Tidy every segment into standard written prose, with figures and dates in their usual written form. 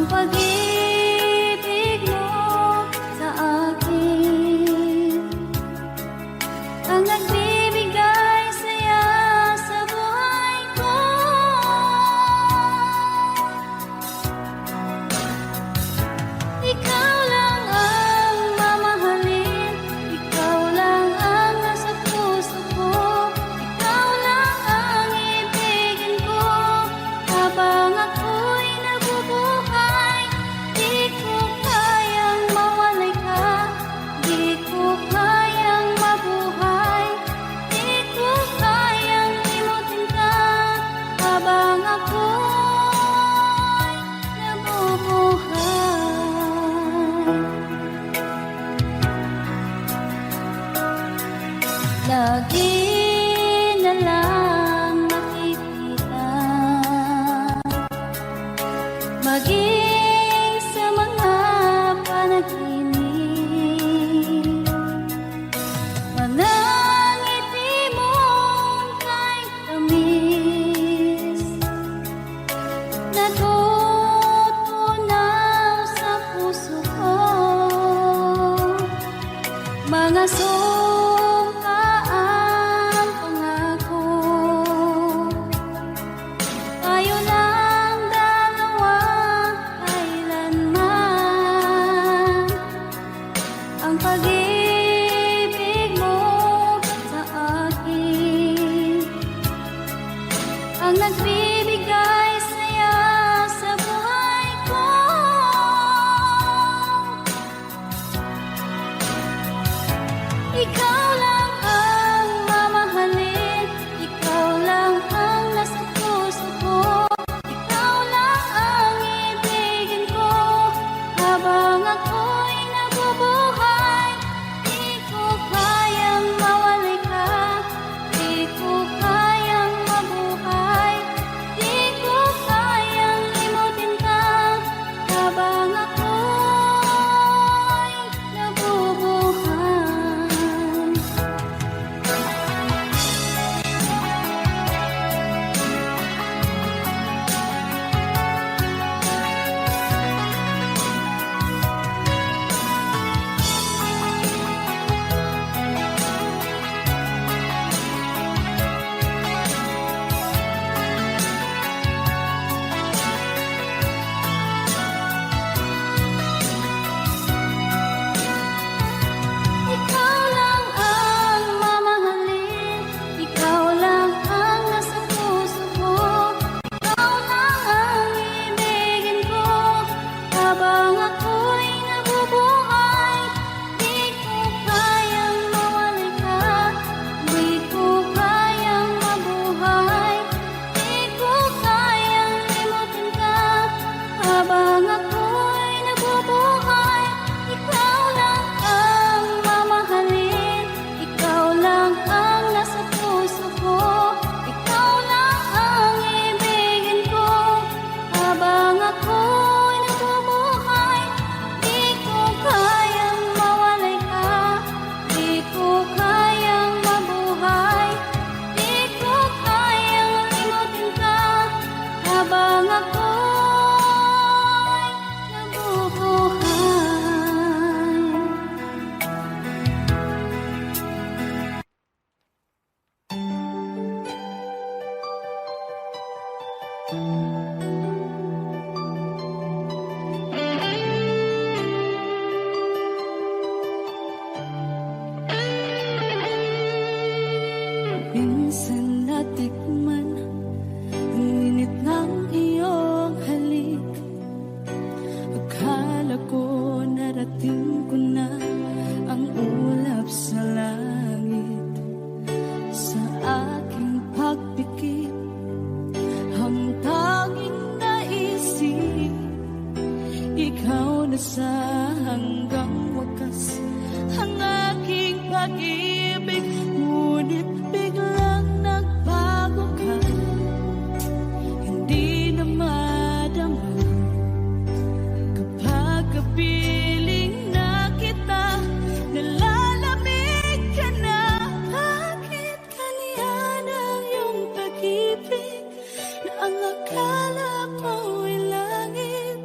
pag-ibig mo sa akin ang nagbibigay saya sa buhay ko. Ikaw lang ang mamahalin, ikaw lang ang nasa puso ko, ikaw lang ang ibigin ko habang ako'y nabubuhay. Di ko kayang mawalay ka, di ko kayang mabuhay, di ko kayang limutin ka habang ako'y nabubuhay. Lagi na lang nakikita, maging sa mga panaginip, mga ngiti mong kay tamis, natutunaw sa puso ko, mga sumkaang pangako. Tayo lang dalawa kailanman, ang pag-ibig mo sa akin ang nagbibigay saya sa buhay ko. Ikaw lang ang mamahalin, ikaw lang ang nasa puso ko, ikaw lang ang ibigin ko habang ako'y nabubuhay. Di ko kayang mawalay ka, di ko kayang mabuhay, di ko kayang limutin ka habang ako'y nabubuhay. Ikaw lang ang mamahalin, ikaw lang ang nasa puso ko, ikaw lang ang ibigin ko habang ako'y nabubuhay. Di ko kayang mawalay ka, di ko kayang mabuhay, di ko kayang limutin ka habang ako'y nabubuhay. Ikaw lang ang mamahalin, ikaw lang ang nasa puso ko, ikaw lang ang ibigin ko habang ako'y nabubuhay. Di ko kayang mawalay ka, di ko kayang mabuhay, di ko kayang limutin ka habang ako'y nabubuhay. Minsan natikman ang init ng iyong halik, akala ko narating ko na ang ulap sa langit. Sa aking pagpikit, ang tanging naisip, ikaw na sa hanggang wakas ang aking pag-ibig. Ngunit biglang nagbago ka, hindi na madama kapag kapiling na kita, nalalamig ka na. Bakit ganyan ang iyong pag-ibig na ang akala ko'y langit?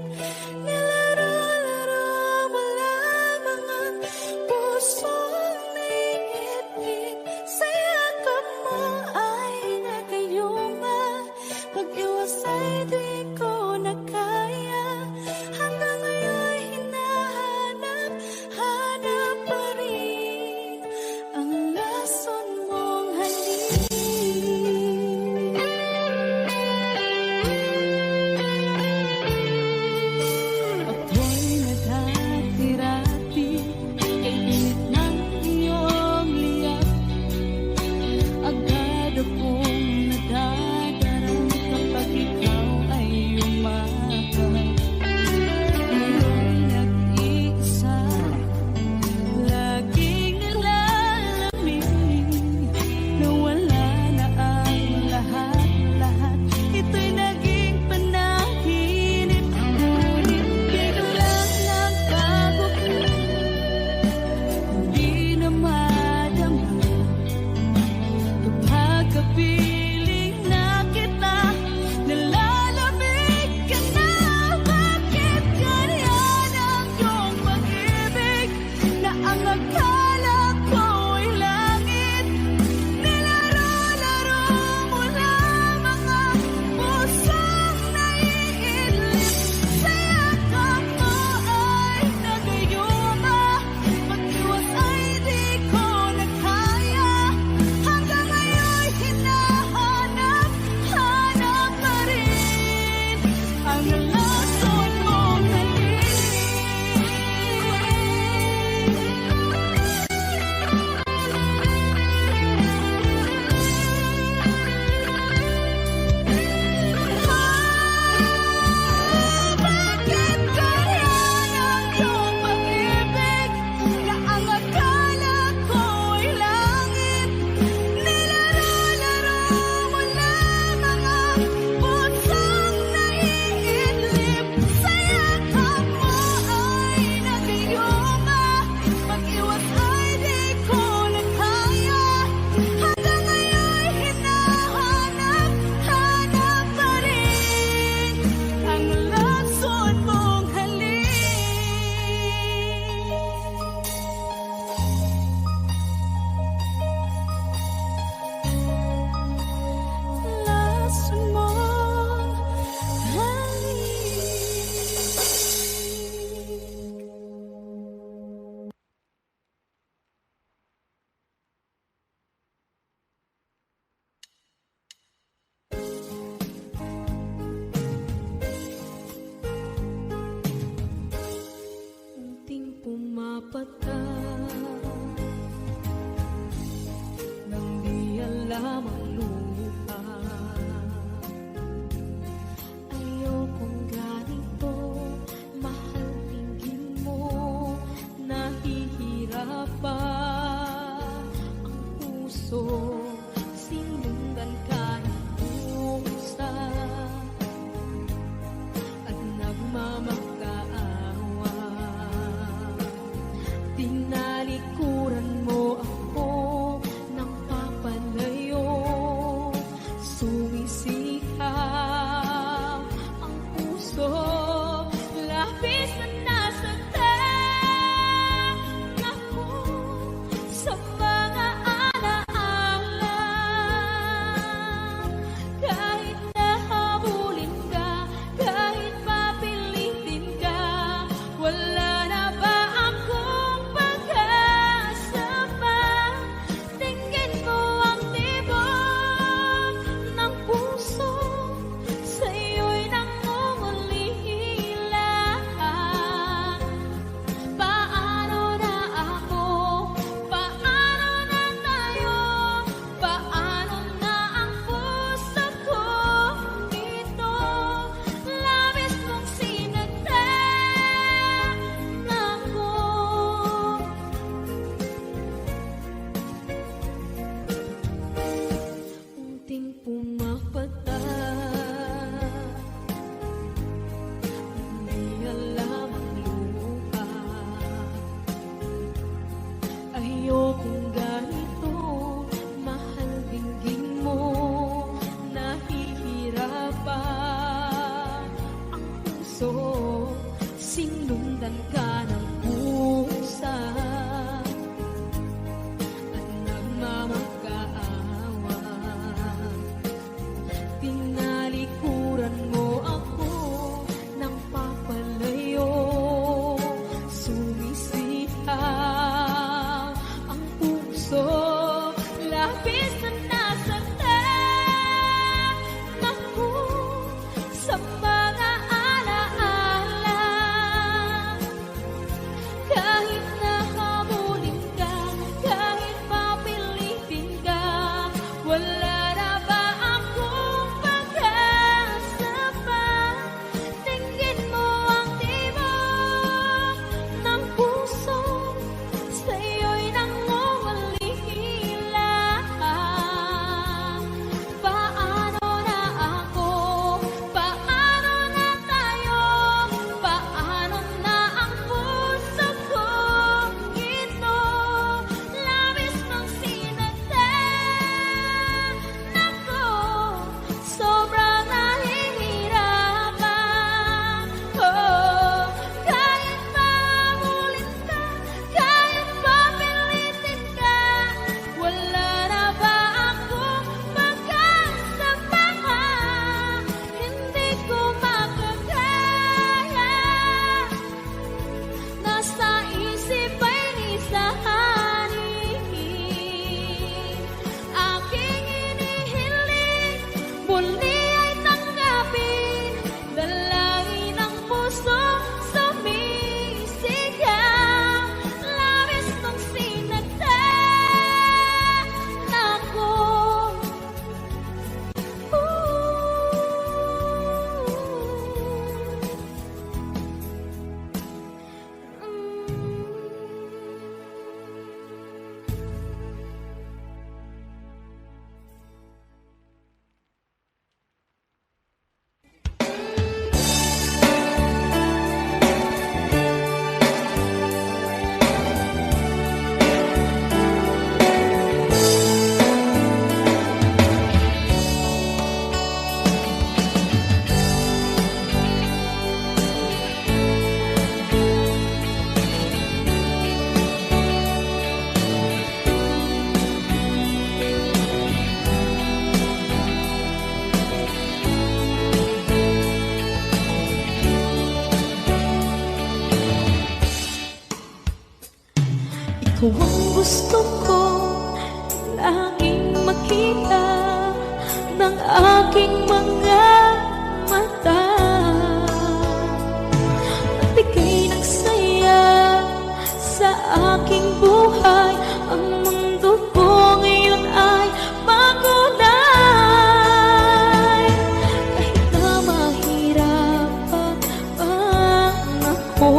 sinundan ka ng pusa at nagmamakaawa. Tinalikuran mo ako ng papalayo, sumisihaw ang puso, labis na nasaktan ako sa mga alaala. Kahit nahabulin ka, kahit papilitin ka, wala na ba akong pag-asa pa? Tingin mo ang tibok ng puso, sa'yo'y nangungalihila. Paano na ako? Paano na tayo? Paano na ang puso kong ito? Labis mong sinaktan ako, sobrang nahihirapan. Oh, kahit mahabulin ka, kahit papilitin ka, wala na ba akong pag-asa pa? Hindi ko makakaya, nasa isip ay nisahanin. Aking inihiling, muli ay tanggapin, dalangin ng puso sumisigaw. Labis mong sinaktan ako. Ikaw ang gusto ko laging makita ng aking mga mata. Nagbigay ng saya sa aking buhay. Ang mundo ko ngayon ay makulay. Kahit na mahirapan ako,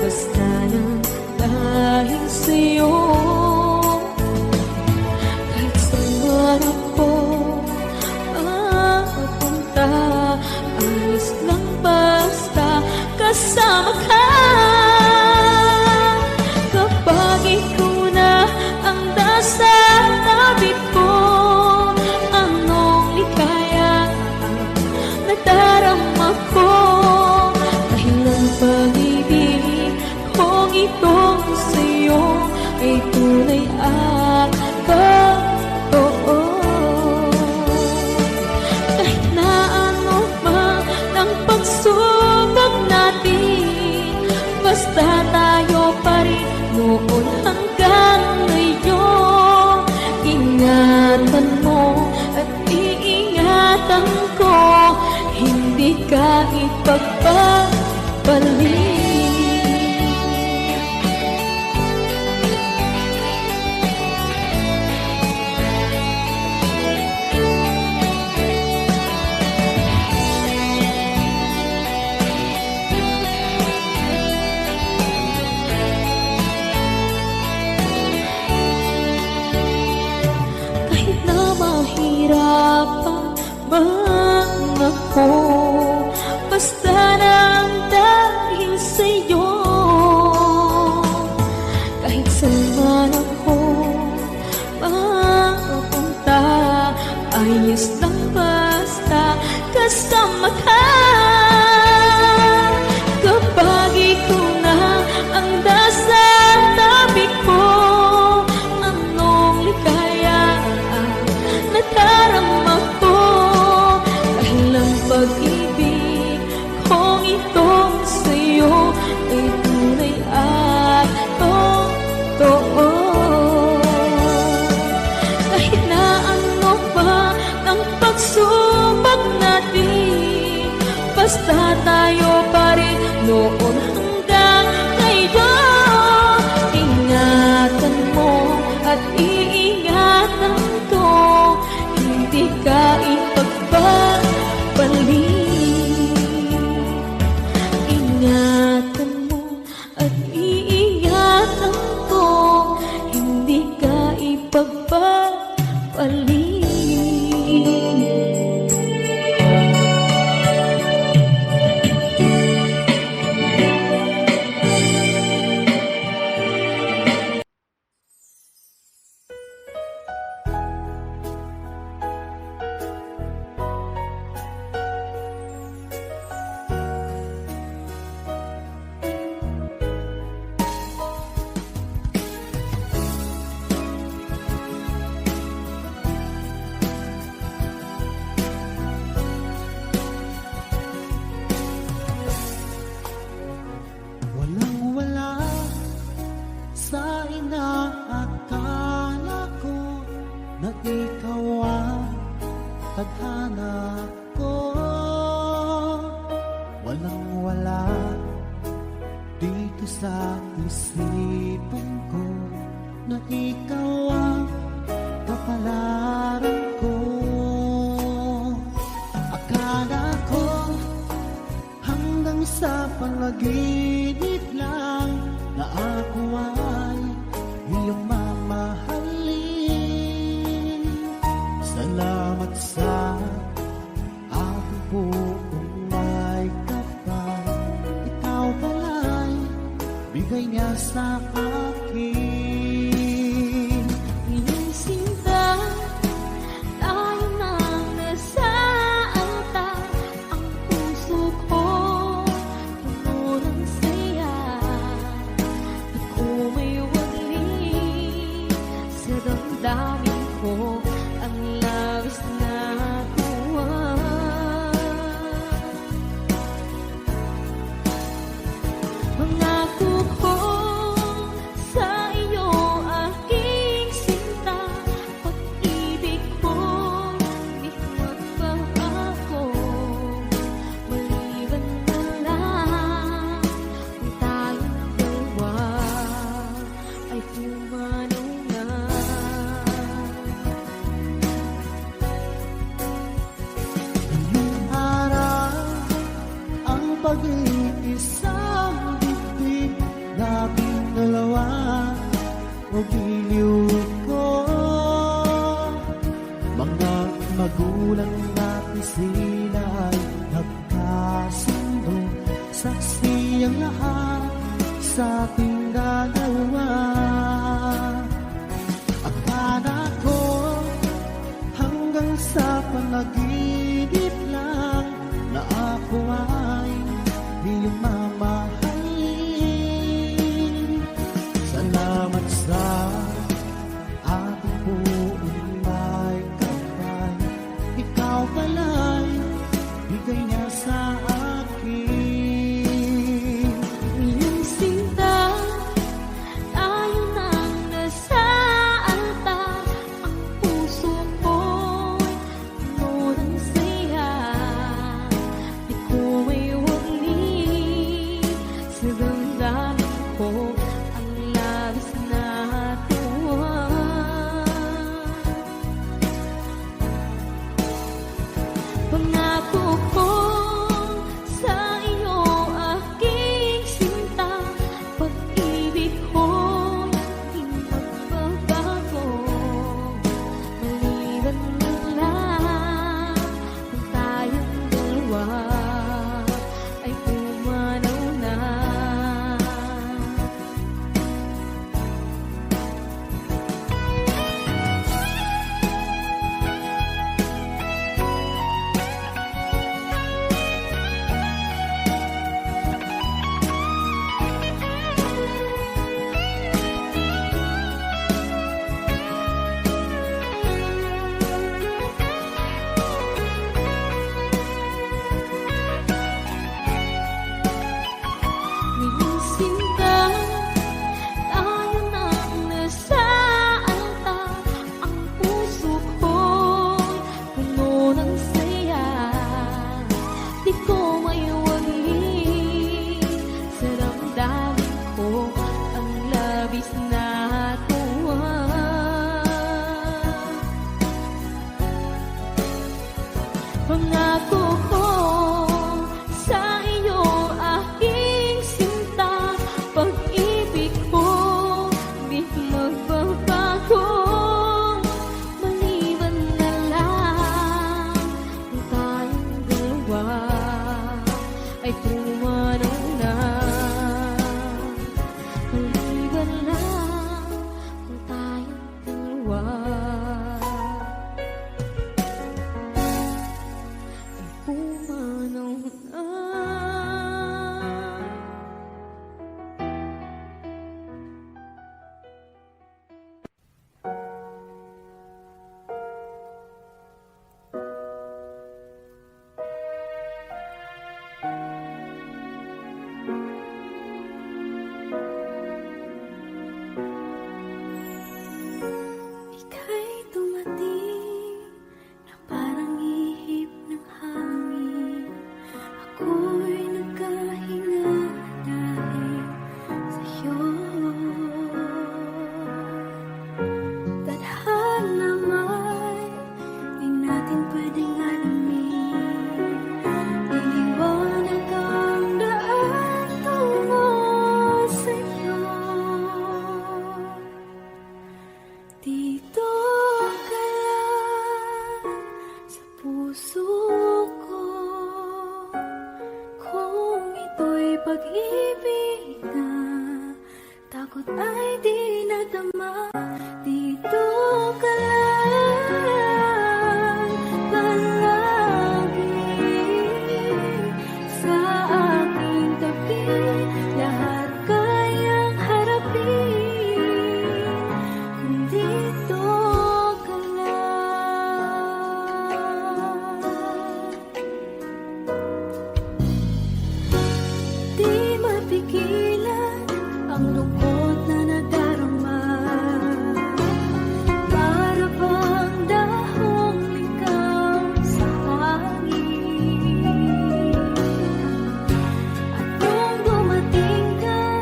basta lang dahil sa'yo. Kahit saan ako mapunta, ayos lang basta kasama ka. Kapag ikaw na ang nasa tabi ko, anong likaya nadarama ko. Dahil ang pag-ibig kong itong sa'yo ay tunay at totoo. Kahit na ano man ang pagsubok natin, basta tayo pa rin noon hanggang ngayon. Ingatan mo at iingatan ko, hindi ka ipagpapalik. Kahit na mahirapan man ako, basta lang dahil sa'yo. Kahit saan man ako mapunta, ayos lang basta kasama ka. Kapag nawala dito sa isipan ko, na ikaw ang kapalaran ko. Akala ko hanggang sa panaginip lang na ako ay iyong mamahalin. Salamat sa aking buong may kapal, ikaw pala'y bigay niya sa akin. Iyong sinta, tayo nang nasa alta. Ang puso ko puno ng saya. Ako may wagli sa damdamin ko, ang labis na tuwa. Mangako ko sa iyo, aking sinta, pag-ibig ko di magbabago. Maliban na lang kung tayong dalawa ay pumanaw na. Ngayong araw ang pag-iisang dibdib, labing dalawa o giliw ko. Mga magulang natin sila ay nagkasundo, saksi ang lahat sa ating dalawa. Akala ko hanggang sa panaginip lang na ako ay iyong mamahalin. Salamat sa ating buong may kapal, ikaw pala'y bigay niya sa akin. Iyong sinta, tayo nang nasa alta. Ang puso ko'y puno ng pag-ibig na takot ay di nadama. Dito ka lang palagi sa aking tabi. Lahat kayang harapin kung dito ka lang. Di mapigilan ang lungkot na nadarama. Para bang dahong ikaw sa hangin. At nung dumating ka,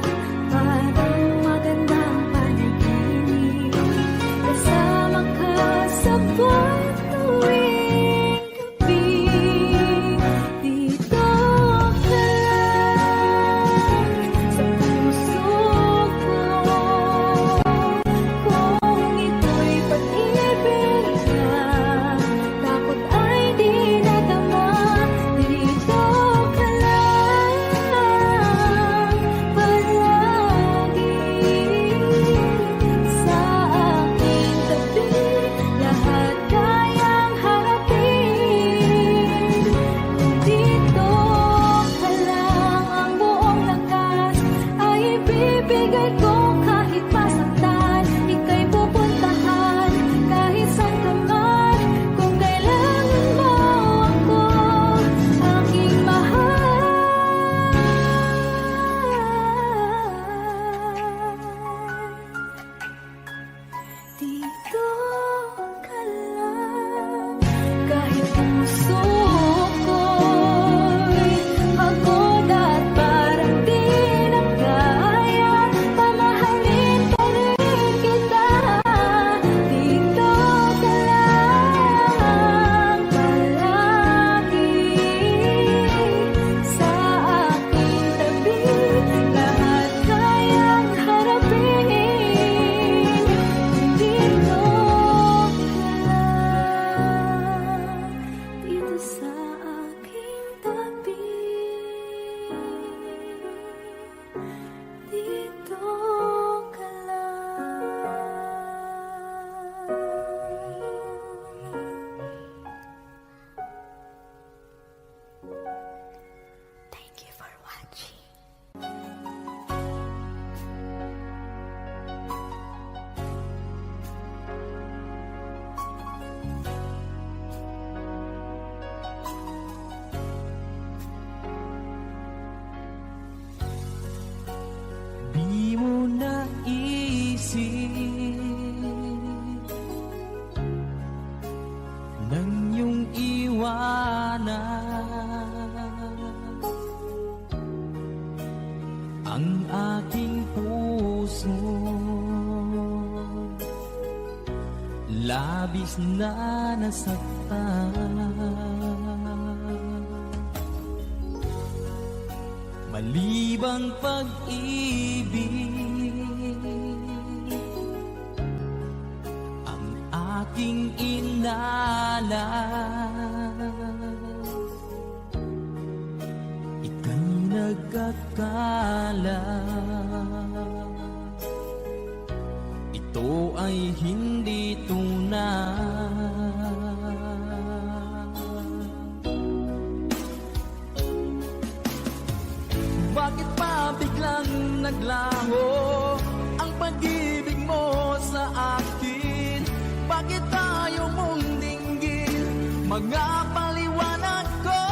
parang magandang panaginip. Kasama ka sa buwan tuwing gabi. Dito ka lang sa puso ko. Kung ito'y pag-ibig na takot ay di nadama. Dito ka lang palagi sa aking tabi. Lahat kayang harapin kung dito ka lang. Ang buong lakas ay ibibigay ko kahit masaktan. Ika'y pupuntahan kahit saan ka man. Kung kailangan mo ako, aking mahal. Dito ka lang. Kahit puso ko'y pagod at parang di na kaya, pamahalin pa rin kita. Dito ka lang palagi sa aking tabi. Lahat kayang harapin kung dito ka lang. Dito sa aking tabi. Dito ka lang. Thank you for watching. Di mo naisip nang iyong iwanan ang aking puso. Labis na nasaktan. Malibang pag-ibig ang aking inalas. Ika'y nagkakala, ito ay hindi tunay. Bakit pa biglang naglaho ang pag-ibig mo sa akin? Bakit tayo mong dinggin mga paliwanag ko?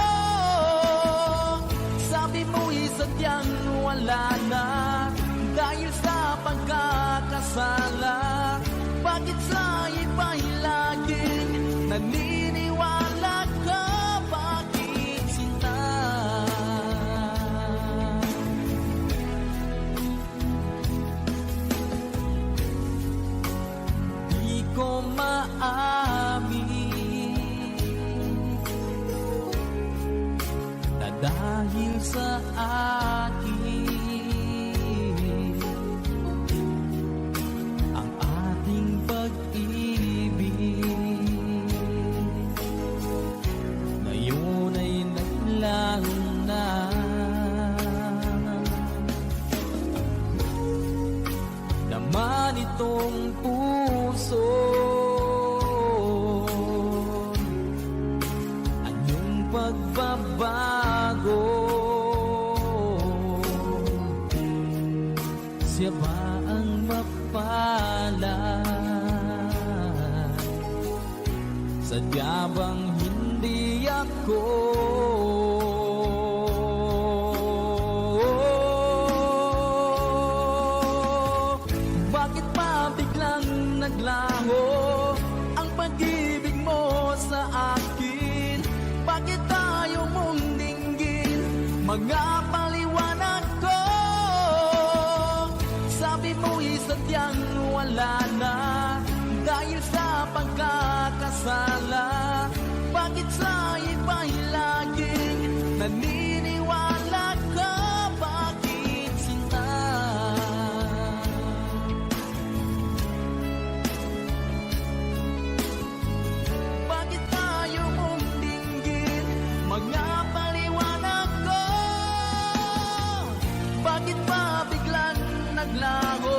Sabi mo'y sadyang wala na dahil sa pagkakasala. Bakit sa iba'y laging naniniwala ka? Bakit sinta? Di ko maamin na dahil sa akin ang ating atong puso. Anyong pagbabago, siya ba ang mapalad? Sadya bang hindi ako? Bakit ba biglang naglaho ang pag-ibig mo sa akin? Bakit tayo mong dinggin mga paliwanag ko? Sabi mo'y sadyang wala na dahil sa pagkakasala. Bakit sa iba'y laging naniniwala ka? Bakit sinta? Bakit tayo mong dinggin mga paliwanag ko? Bakit ba biglang naglaho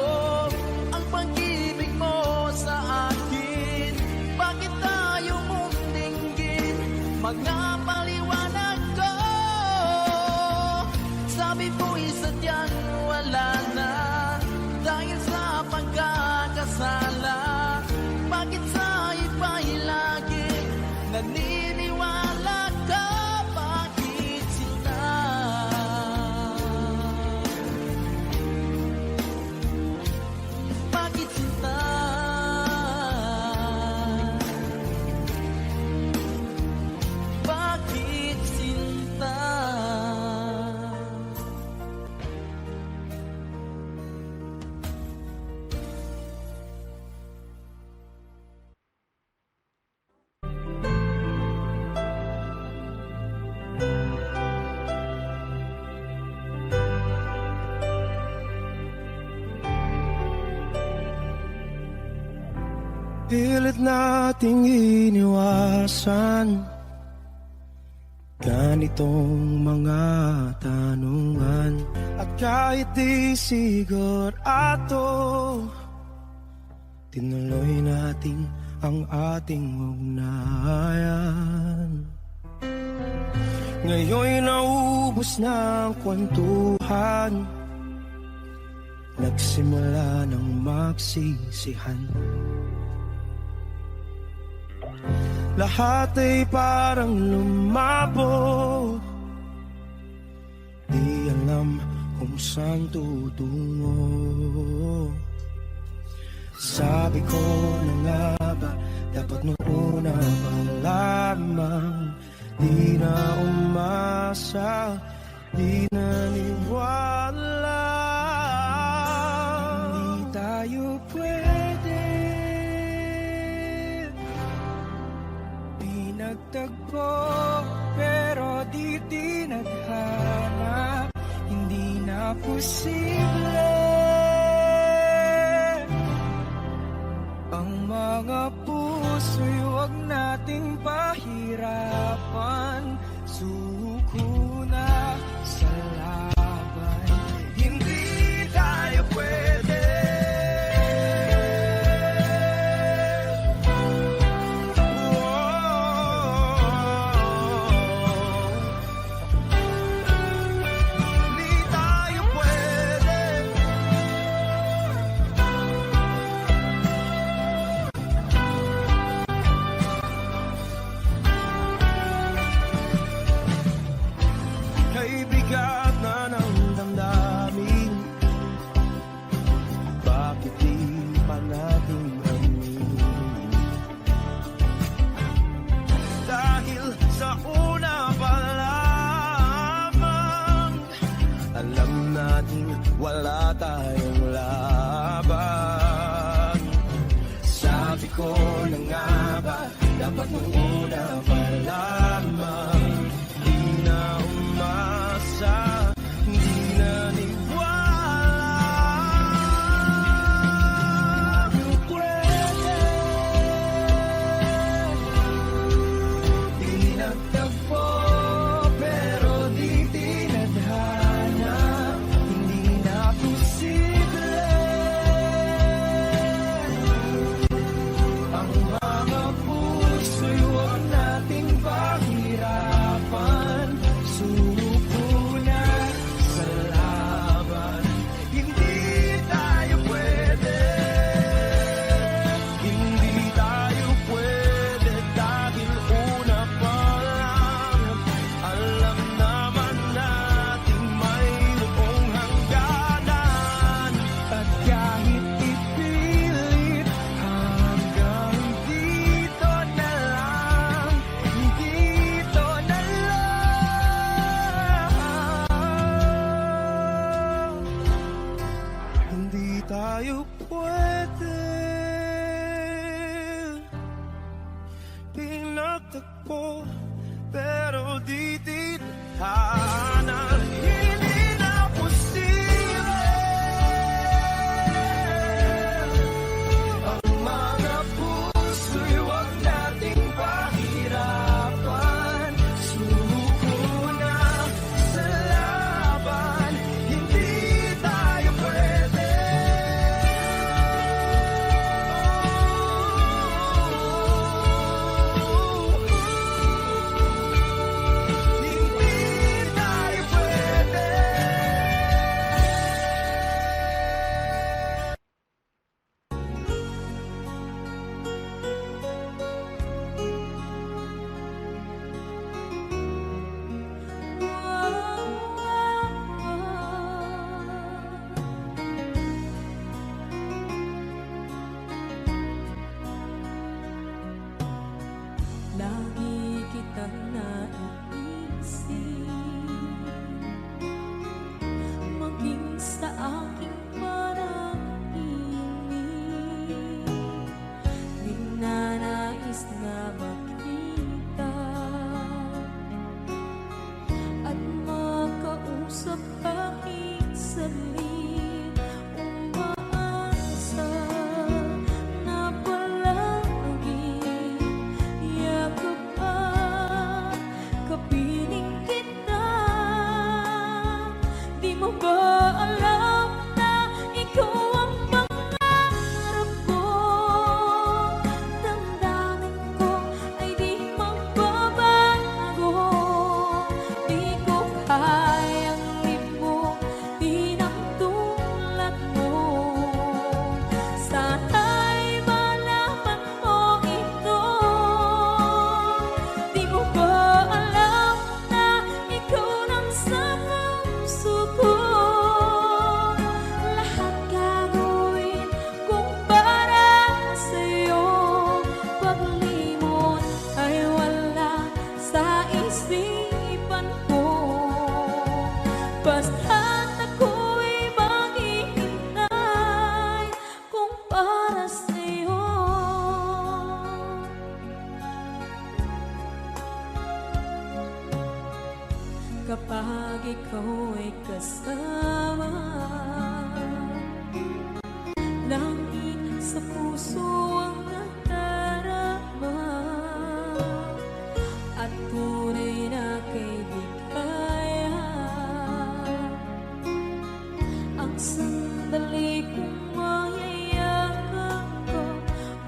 ang pag-ibig mo sa akin? Bakit tayo mong dinggin mga paliwanag ko? Sabi mo'y sadyang wala na dahil sa pagkakasala. Bakit sa iba'y lagi naniniwala ka? Bakit sila? Bakit sila? Bakit sinta? Pilit nating iniwasan ganitong mga tanungan. At kahit di sigurado, tinuloy natin ang ating ugnayan. Ngayon'y naubos na ang kwentuhan, nagsimula ng magsisihan. Lahat ay parang lumabo, di alam kung saan tutungo. Sabi ko na nga ba, dapat nung una pa lamang, di na umasa, di naniwala. Hindi tayo pwede nagtagpo, pero di tinadhana. Hindi na posible ang mga puso'y huwag nating pahirapan. Suko na sa laban, hindi tayo pwede. Bigat na ng damdamin, bakit di pa natin aminin? Dahil sa una pa lamang, alam natin wala tayong laban. Sabi ko na nga ba, dapat nung una pa lamang, di na umasa, hindi naniwala. Pwede di nagtagpo, pero di tinadhana. Hindi na posible aking salit, umaasa na palagi yakap at kapiling kita. Di mo ba alam na ikaw ang pangarap ko? Damdamin ko ay di magbabago. Di ko kayang limutin ang tulad mo. Sana'y malaman mo ito. Di mo ba alam na ikaw lang sa puso ko? Lahat gagawin kung para sa'yo. Paglimot ay wala sa isipan ko. Basta't ako'y maghihintay kung para sa'yo. Kapag ikaw ay kasama, langit sa puso ang nadarama, at tunay na kaibigan. Ang sandali kong mayayakap ko,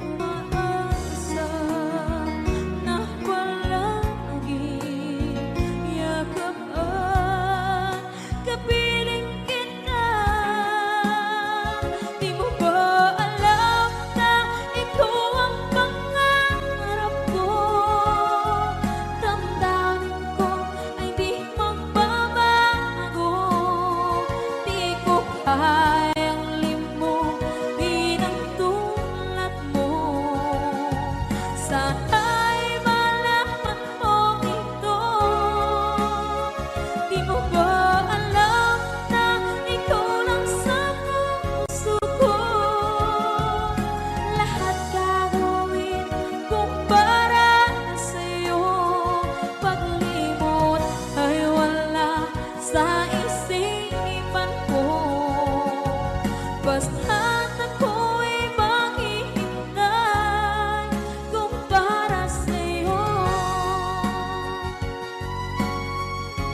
umaasa na palagi yakap at kapiling kita. Di mo ba alam na ikaw ang pangarap ko? Damdamin ko ay di magbabago. Di ko kayang limutin ang tulad mo. Sana'y malaman mo ito. Di mo ba alam na ikaw lang sa puso ko? Lahat gagawin kung para sa'yo. Paglimot ay wala sa isipan ko. Basta't ako'y maghihintay kung para sa'yo.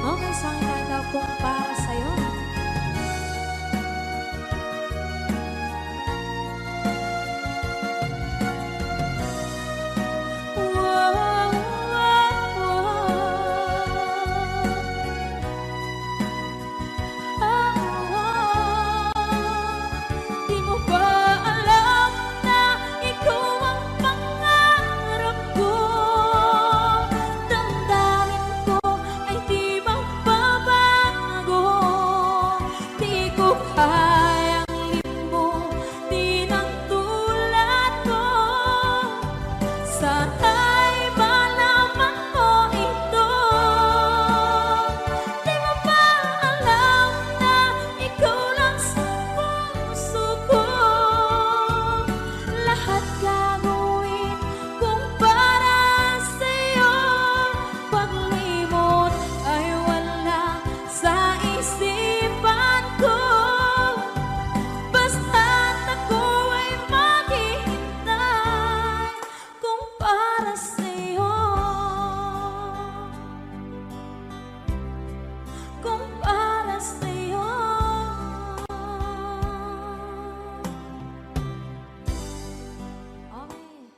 Okay, so ang kanta kung para sa'yo. Wow, wow, wow. Di mo ba alam na ikaw ang pangarap ko? Damdamin ko ay di magbabago. Di ko kayang limutin ang tulad ko. Sana'y malaman mo ito. Di mo ba alam na ikaw lang sa puso ko? Lahat gagawin kung para sa'yo. Paglimot ay wala sa isipan ko. Basta't ako ay maghihintay kung para sa'yo. Kung para sa'yo. Okay.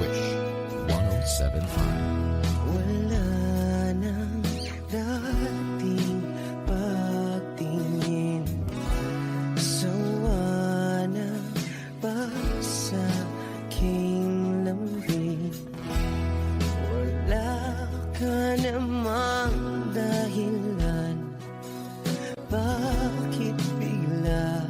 Wish 1075. Wala nang dating pagtingin, sawa na ba sa aking lambing? Wala ka namang dahilan, bakit bigla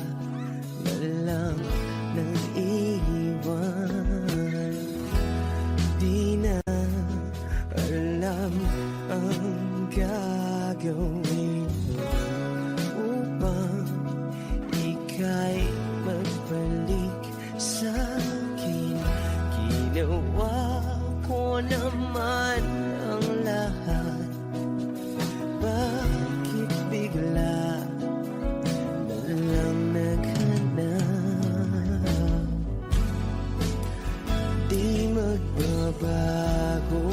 bumabalik sa'kin. Ginawa ko naman ang lahat. Bakit bigla na lang naghanap? Di magbabago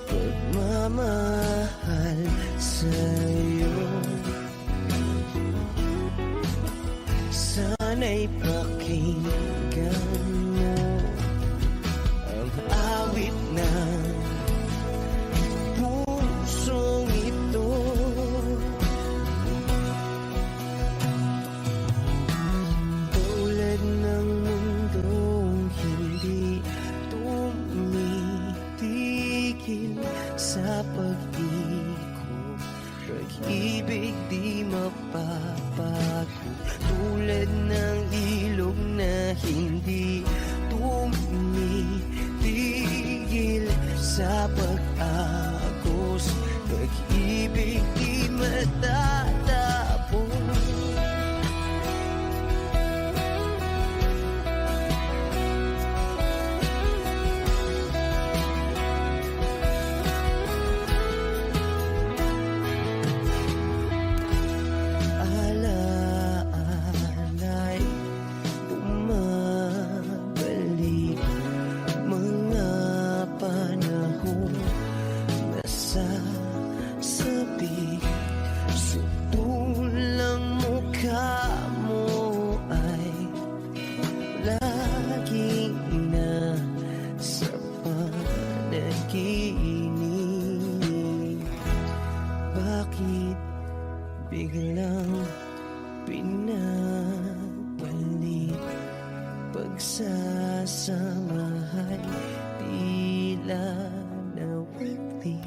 pagmamahal sa'yo. Sana'y pakinggan mo ang awit ng pusong ito. Tulad ng mundong hindi tumitigil sa pag-ikot, pag-ibig di mapapago. Tulad ng ilog na hindi tumitigil sa pag-agos, pag-ibig di matatapos. Alaala'y bumabalik, mga panahon nasasabi. Sutulang mukha mo ay laging nasa panaginip. Bakit biglang pinabalik? Pagsasamahan tila nawagli,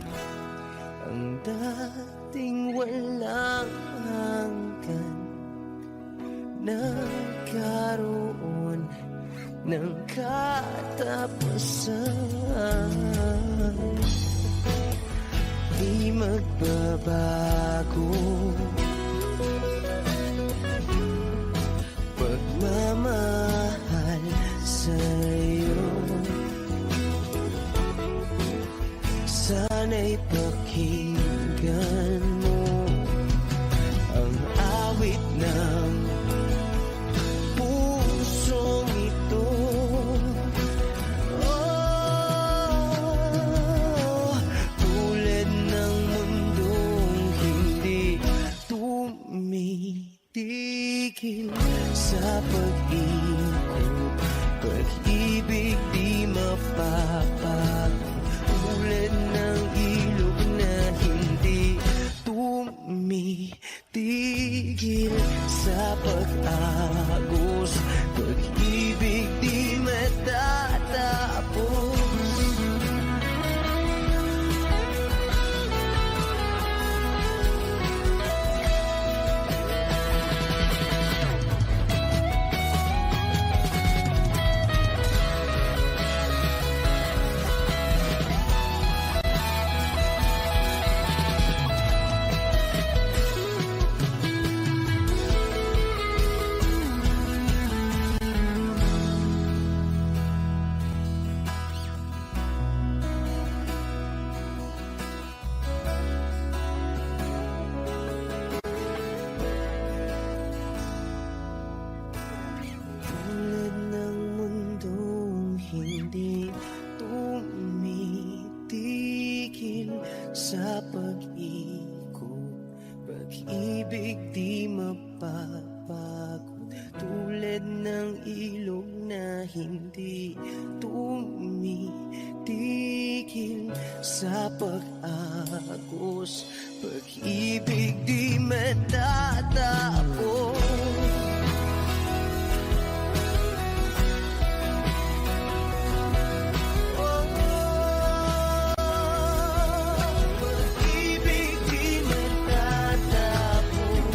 ang dating walang hanggan nagkaroon ng katapusan. Di magbabago pagmamahal sa'yo. Sana'y pakinggan mo ang awit ng pusong ito. Oh, tulad ng mundong hindi tumitigil sa pag-ikot, pag-ibig di mapapago. Tulad ng ilog na hindi tumitigil sa pag-agos, pag-ibig di matatapos. Tulad ng mundong hindi tumitigil sa pag-ikot, pag-ibig di mapapagod. Tulad ng ilog na hindi tumitigil sa pag-agos, pag-ibig di matatapos. Pag-ibig di matatapos.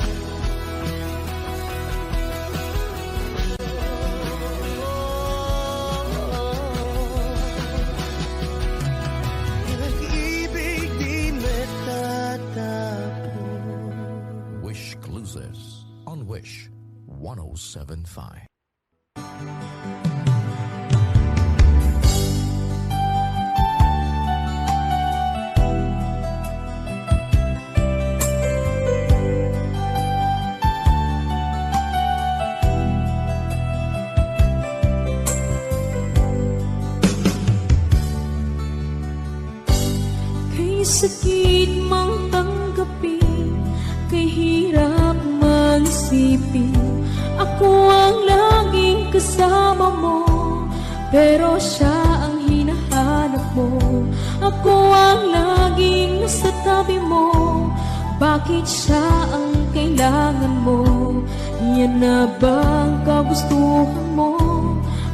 Roses on Wish 107.5. Kay sakit mang tanggapin, kay hirap man isipin, ako ang laging kasama mo, pero siya ang hinahanap mo. Ako ang laging nasa tabi mo, bakit siya ang kailangan mo? Yan na bang kagustuhan mo,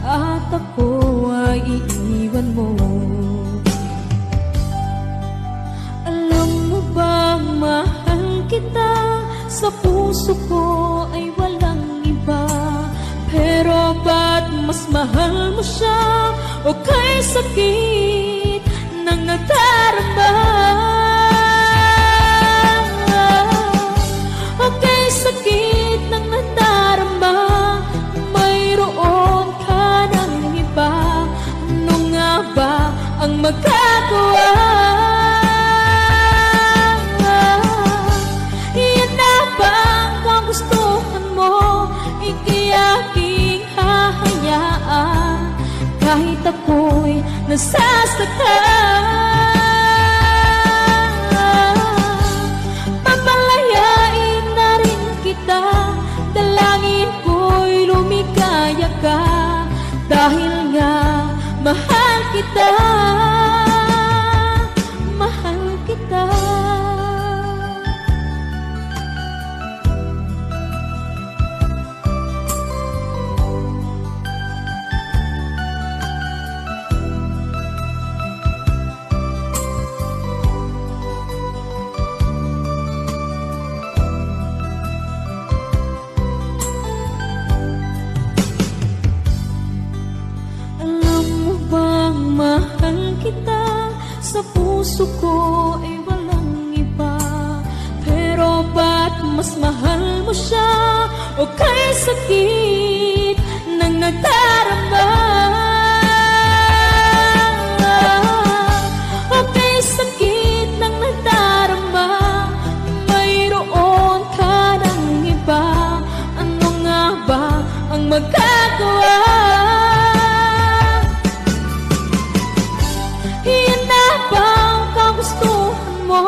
at ako ay iiwan mo? Alam mo bang mahal kita, sa puso ko ay walang iba, pero ba't mas mahal mo siya? O kay sakit ng nadarama, o kay sakit ng nadarama, mayroon ka ng iba. Ano nga ba ang magagawa? Iyan na ba ang gustuhan mo? Ika'y aking hahayaan, kahit ako'y nasasaktan. Papalayain na rin kita, dalangin ko'y lumikaya ka, dahil nga mahal kita, mahal kita. Mahal kita, sa puso ko ay walang iba, pero ba't mas mahal mo siya? O kay sakit ng nadarama, o kay sakit ng nadarama, mayroon ka ng iba. Ano nga ba ang magagawa? Iyan na bang kagustuhan mo?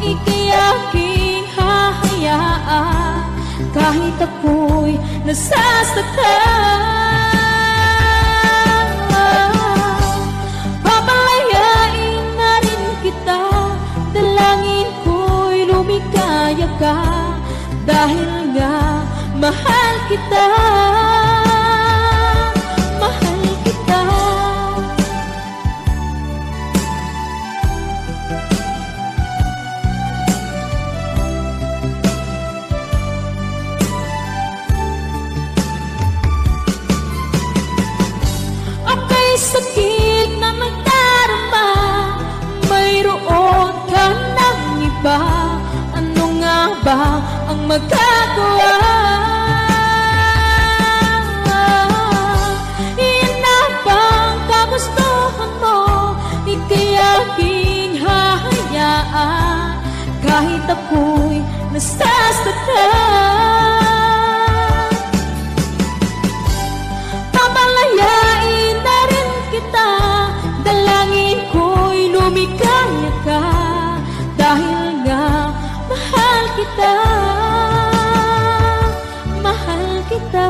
Ika'y aking hahayaan, kahit ako'y nasasaktan. Papalayain na rin kita, dalangin ko'y lumikaya ka, dahil nga mahal kita, mahal kita. Sakit na nagdarama, mayroon ka ng iba. Ano nga ba ang magagawa? Iyan na bang kagustuhan mo? Ika'y aking hahayaan, kahit ako'y nasasaktan. Papalayain na rin kita, dalangin ko'y lumikaya ka, dahil nga mahal kita, mahal kita.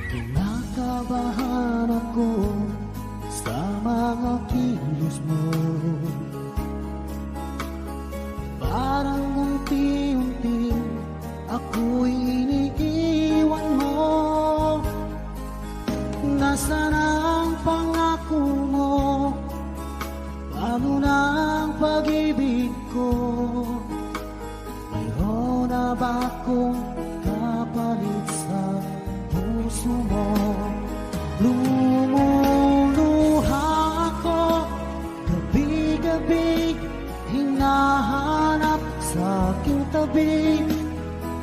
Kinakabahan ako sa mga kilos mo, parang unti-unti ako'y iniiwan mo. Nasaan ang pangako mo? Paano na ang pag-ibig ko? Mayroon na ba akong kapalit sa puso mo? Lumuluha ako gabi-gabi, hinahanap sa aking tabi.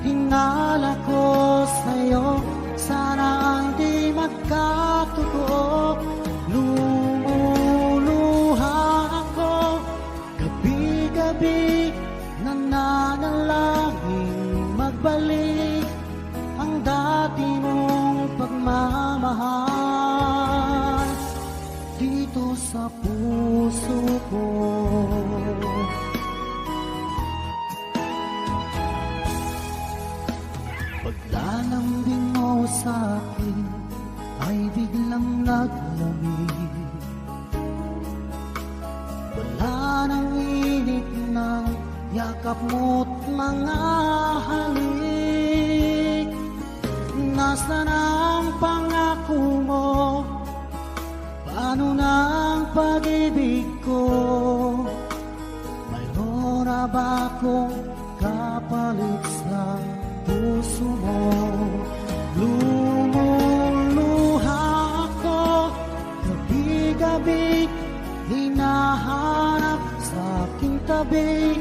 Hinala ko sa'yo, sana ay di magkatotoo. Lumuluha ako gabi-gabi, nananalangin magbalik ang dati mong pagmamahal dito sa puso ko. Paglalambing mo sa'kin ay biglang naglamig. Wala nang init ng yakap mo't mga halik. Nasaan ang pangako mo? Paano na ang pag-ibig ko? Mayroon na ba akong kapalit sa puso mo? Lumuluha ako gabi-gabi, hinahanap sa aking tabi.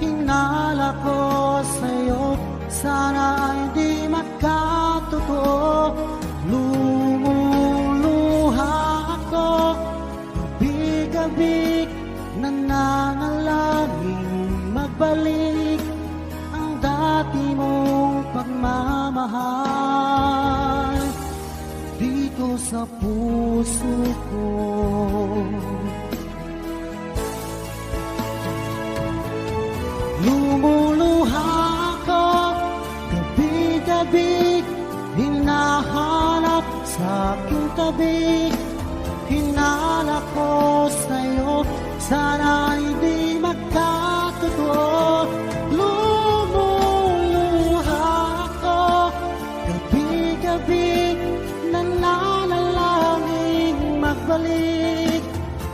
Hinala ko sa'yo, sana ay di magkatotoo. Lumuluha ako gabi-gabi, nananalangin magbalik ang dati mong pagmamahal dito sa puso ko. Lumuluha ako gabi-gabi, hinahanap sa aking tabi. Hinala ko sa'yo, sana ay di magkatotoo. Lumuluha ako gabi-gabi, nananalangin magbalik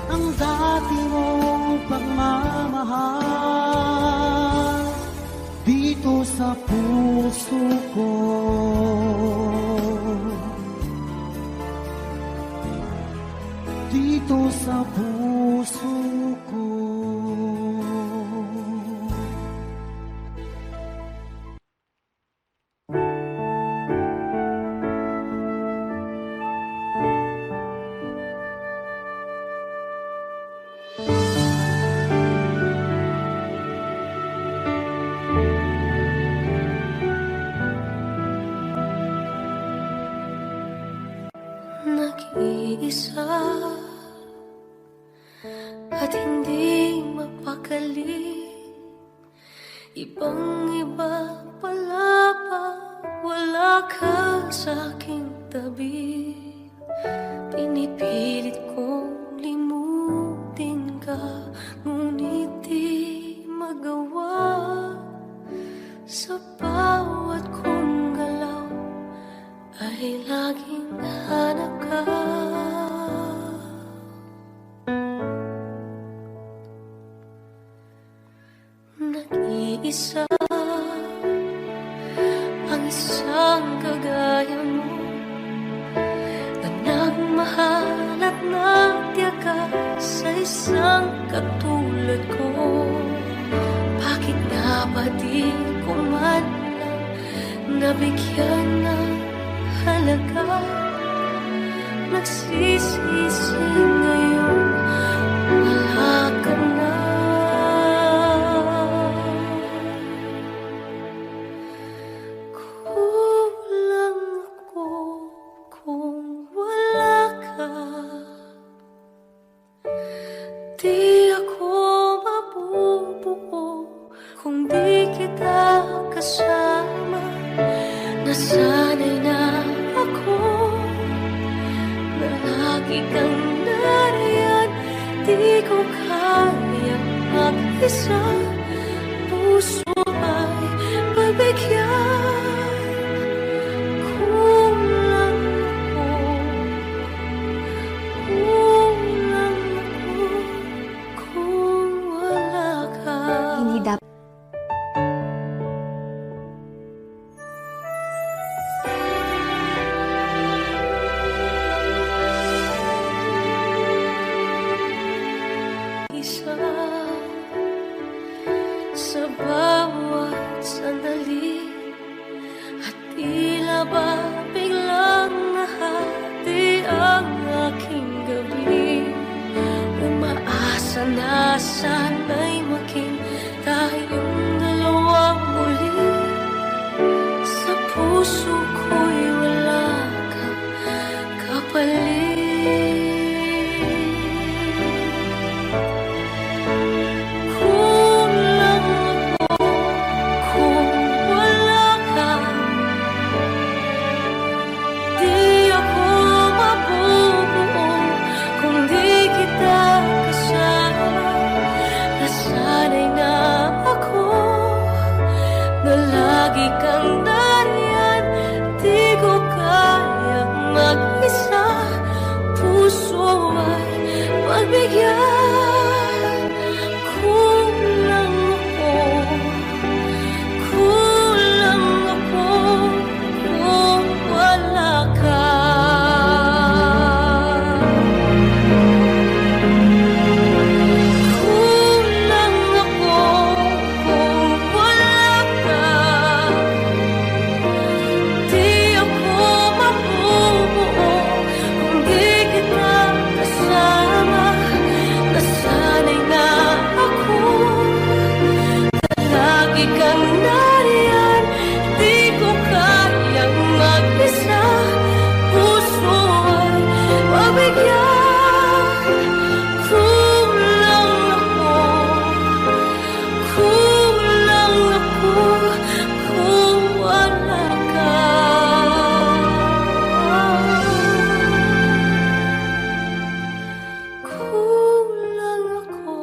ang dati mong pagmamahal dito sa puso ko. Dito sa puso ko. Nag-iisa at hindi mapakali, ibang-iba pala pag wala ka sa aking tabi. Pinipilit kong limutin ka, ngunit di magawa. Sa bawat kong galaw ay laging hanap ka. Nag-iisa ang isang kagaya mo, na nagmahal at nagtiyaga sa isang katulad ko. Bakit nga ba di ko man lang nabigyan ng halaga? Nagsisisi ngayon, wala ka na. Kulang ako kung wala ka. Di ako mabubuo kung di kita kasama. Nasanay na ako na lagi kang nariyan. Di ko kaya mag-isa, puso ay pabigyan. Kulang ako Sana sana'y maging tayong dalawang muli. Sa puso ko'y wala kang kapalit. Kulang ako kung wala ka. Di ako mabubuo kung di kita kasama. Nasanay na ako na lagi kang nariyan. Di ko kayang mag-isa. Puso ay pagbigyan. Kulang ako kung wala ka. Kulang ako kung wala ka. Di ako mabubuo kung di kita kasama. Nasanay na ako na lagi kang nariyan. Di ko kayang mag-isa. Puso ay mabigyan. Kulang ako kung wala ka. Kulang ako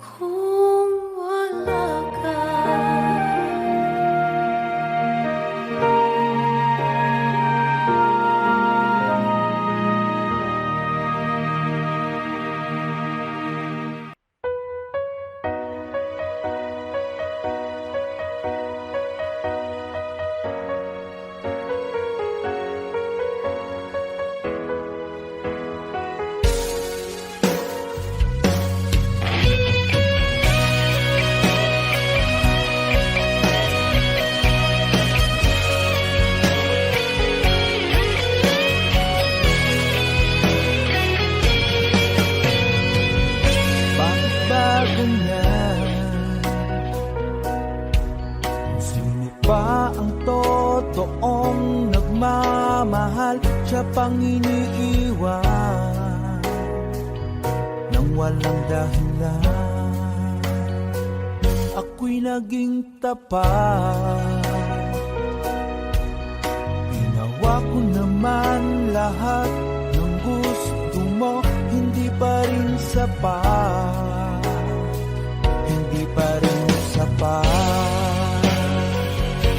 kung wala ka. Bakit ba ganyan? Sino ba ang totoong nagmamahal? Siya pang iniiwan nang walang dahilan. Ako'y naging tapat. Ginawa ko naman lahat ng gusto mo. Hindi pa rin sapat. Hindi pa rin sapat.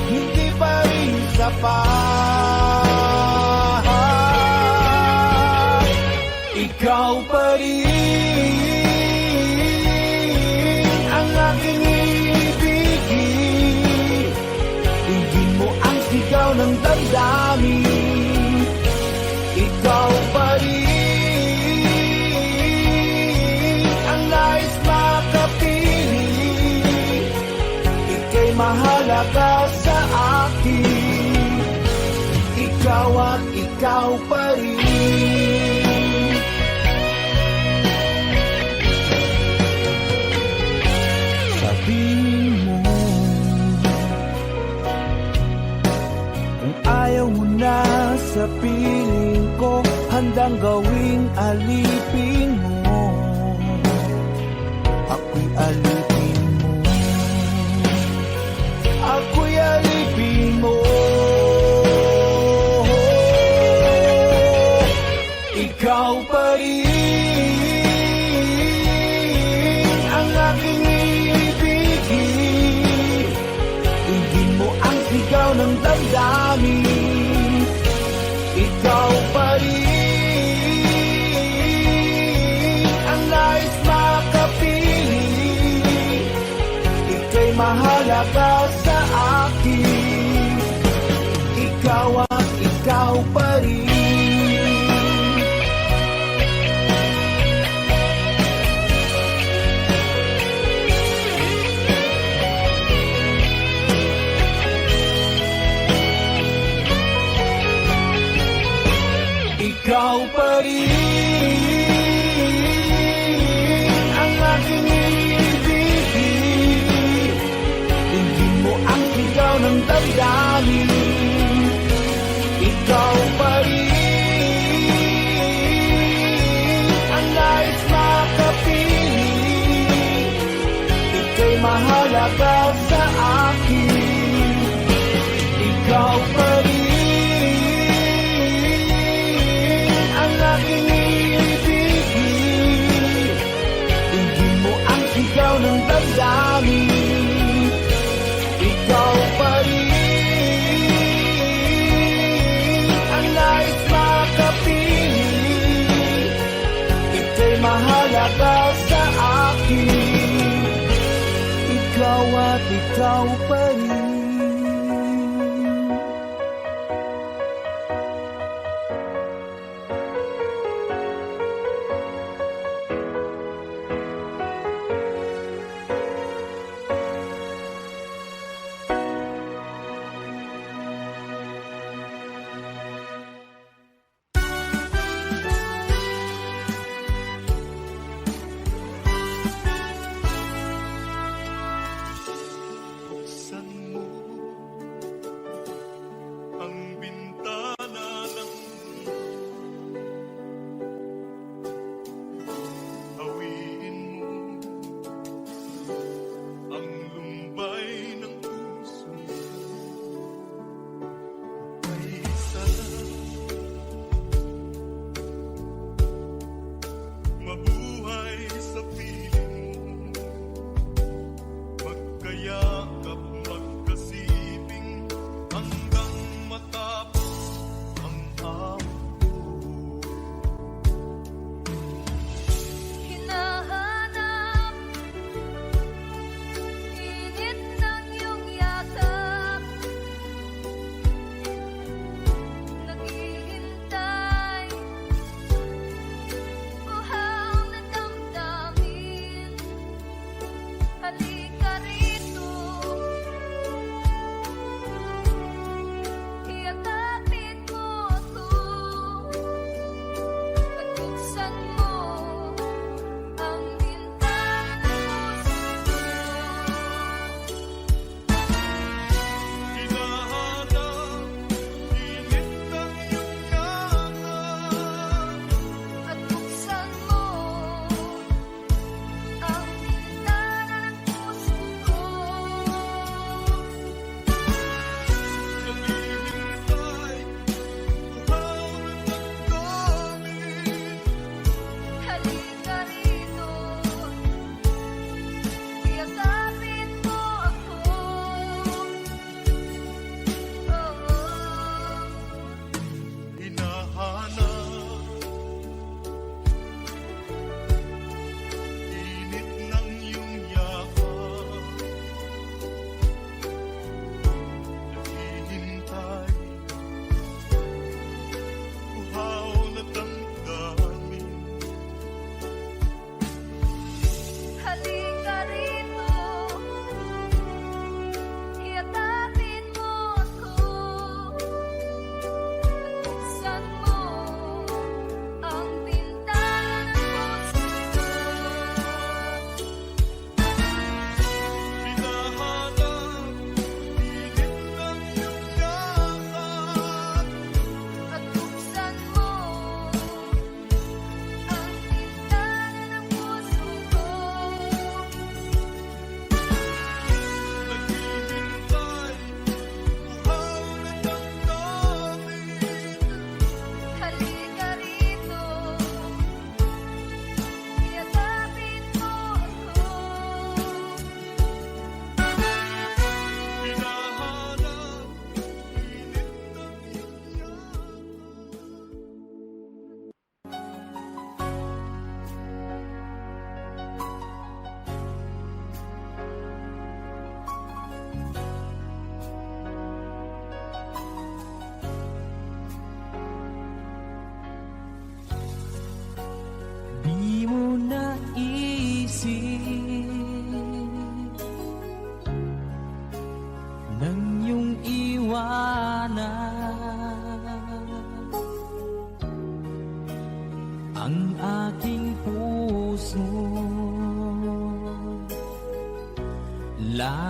Hindi pa rin sapat. Ikaw pa rin ang aking ibigin. Tingin mo ang sigaw ng damdamin. Ikaw pa rin ang nais makapiling. Ika'y mahalaga sa akin. Ikaw at ikaw pa rin. Sabihin mo kung ayaw mo na sa piling ko, handang gawing alipin mo. Ako'y alipin mo. Ako'y alipin mo. Ikaw pa rin ang aking ibigin. Tingin mo ang sigaw ng damdamin. Ikaw pa rin ang nais makapiling. Ika'y mahalaga sa akin. Ikaw at ikaw pa rin. pa rin ang aking ibigin. Tingin mo ang sigaw ng damdamin. Ikaw pa rin ang nais makapiling. Ika'y mahalaga sa akin. Ikaw pa rin ang aking ibigin. Tingin mo ang sigaw ng damdamin. Ikaw pa rin ang nais makapiling. Ika'y mahalaga sa akin. Ikaw at ikaw pa rin. Buksan mo ang bintana ng mundo. Hawiin mo ang lumbay ng puso. May isa mabuhay sa piling mo. Magkayakap, magkasibing hanggang matapos ang hamon. Hinahanap init ng iyong yakap. Naghihintay uhaw na damdamin. Halika rito, iyakapin mo ako at buksan mo ang bintana ng puso ko. Hinahanap init ng iyong yakap. At buksan mo ang bintana ng puso ko. Naghihintay uhaw na damdamin. Halika rito, iyakapin mo ako. Hinahanap init ng iyong yakap. Naghihintay uhaw na damdamin. Halika rito, iyakapin mo ako. At buksan mo ang bintana ng puso ko. Hinahanap init ng iyong yakap. At buksan mo ang bintana ng puso ko. Naghihintay uhaw na damdamin. Halika rito, iyakapin mo ako. Hinahanap init ng iyong yakap. Di mo naisip nang iyong iwanan.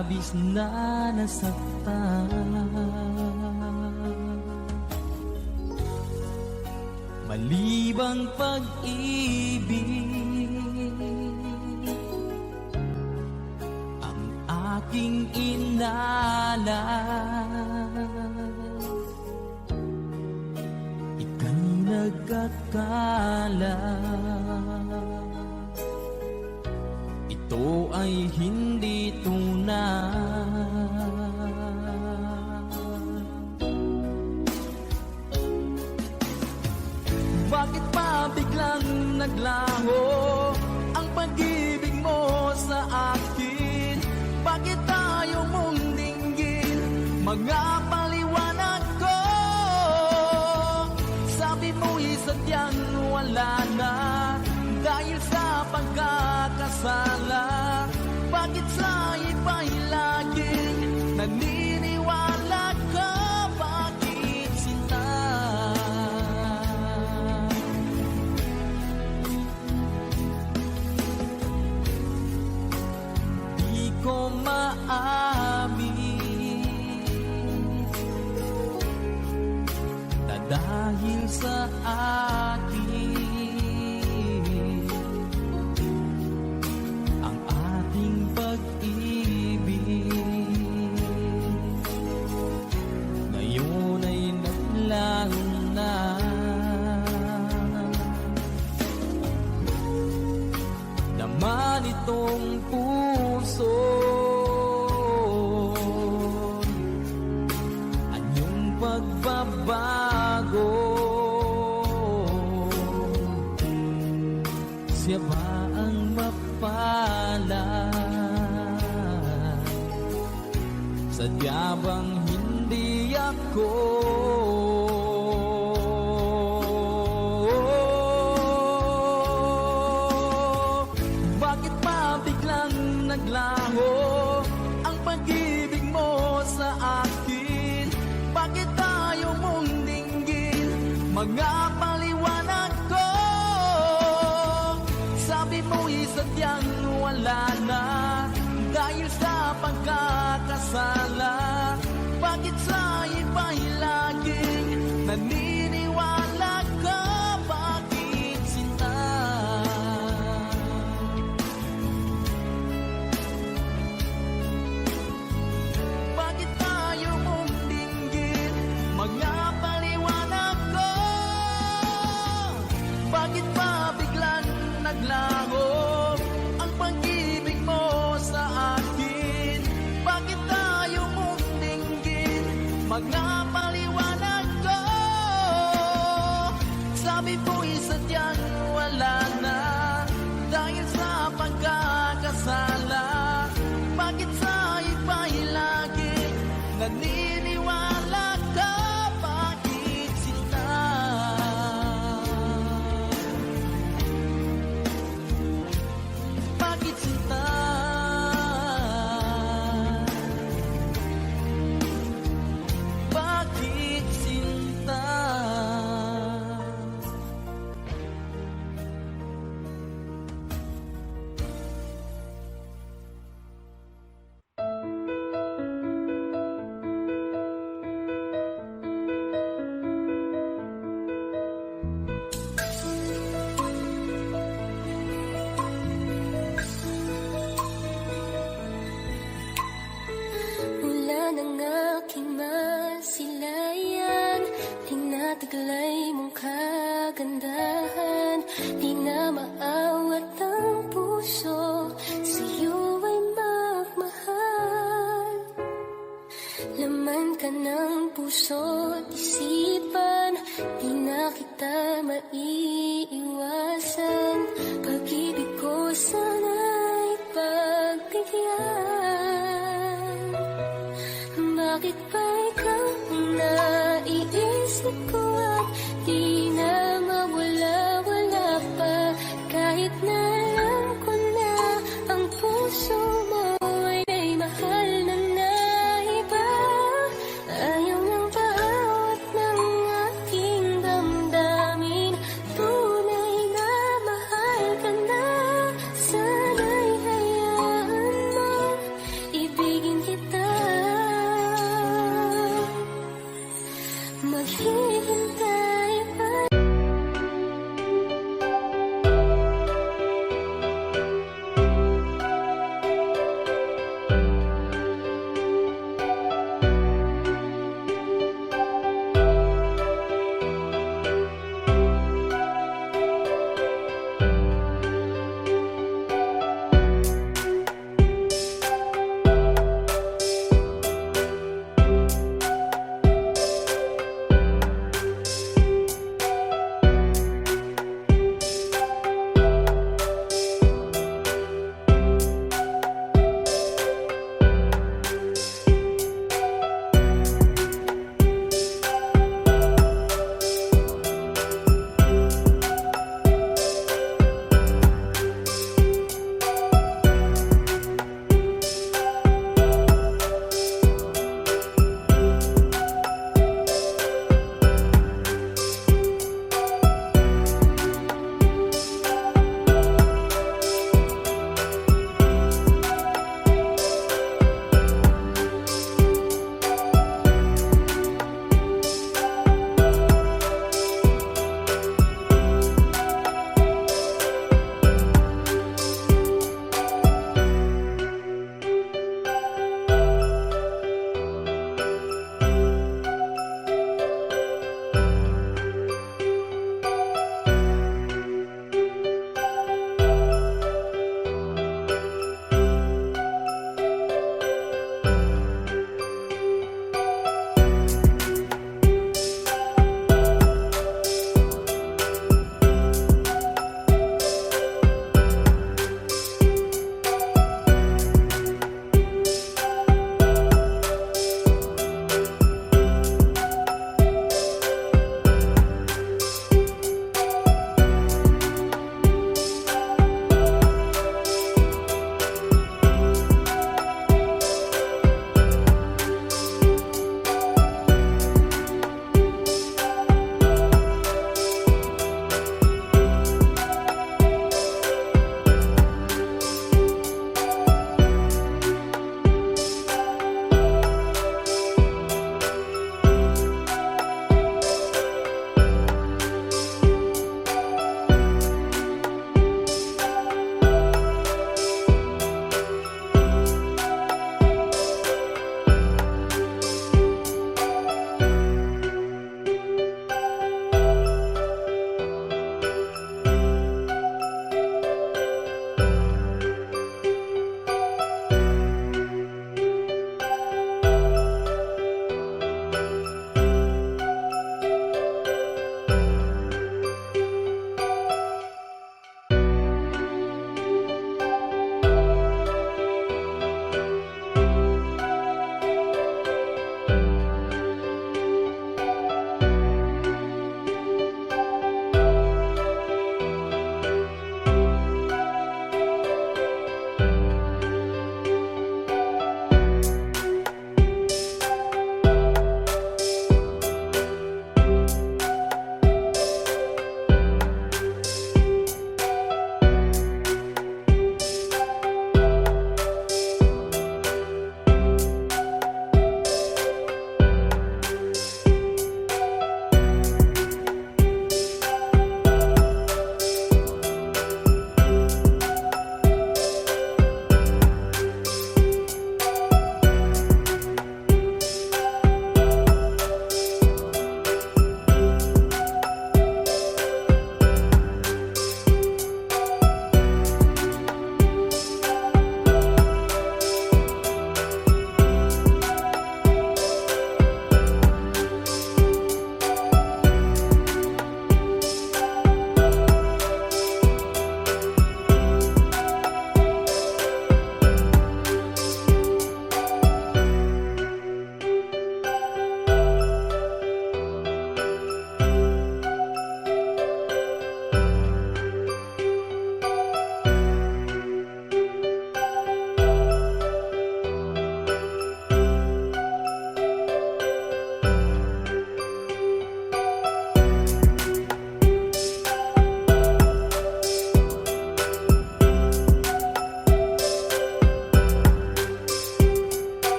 labis na nasaktan. Malibang pag-ibig ang aking inalay, ika'y nagkakala. Ito ay hindi tunay. Bakit pa biglang naglaho ang pag-ibig mo sa akin? Bakit tayo mong dinggin mga paliwanag ko? Sabi mo'y sadyang wala na dahil sa pagkakasala. Bakit sa iba'y laging naniniwala ka? Bakit sinta? Di ko maamin na dahil sa akin ang ating pag-ibig ngayon ay naglaho na. Naman itong puso anyong pagbabago. Siya ba ang mapalad? Sadya bang hindi ako? Bakit pa biglang naglaho ang pag-ibig mo sa akin? Bakit tayo mong dinggin mga paliwanag ko? Sabi mo'y sadyang wala na dahil sa pagkakasala. Bakit sa iba'y laging naniniwala ka? Bakit sinta? Bakit tayo mong dinggin mga paliwanag ko? Bakit pa biglang naglaho ang pag-ibig mo sa akin? Bakit tayo mong dinggin mga paliwanag ko? Sabi mo'y sadyang wala na dahil sa pagkakasala. Bakit sa iba'y laging naniniwala ka? Bakit sinta? Bakit sinta? Bakit sinta? Mula ng aking masilayan, tinataglay mong kagandahan. Di na maawat ang puso, sa'yo ay magmahal. Laman ka ng puso at isipan, di na kita maiiwasan. Pag-ibig ko sana'y pagbigyan. Bakit ba ikaw ang naiisip ko at di na mawala-wala pa? Kahit na alam ko na ang puso mo ay may mahal na naiba. Ayaw ng bawat ng aking damdamin, tunay na mahal ka na. Sana'y hayaan mo, ibigin maghihintay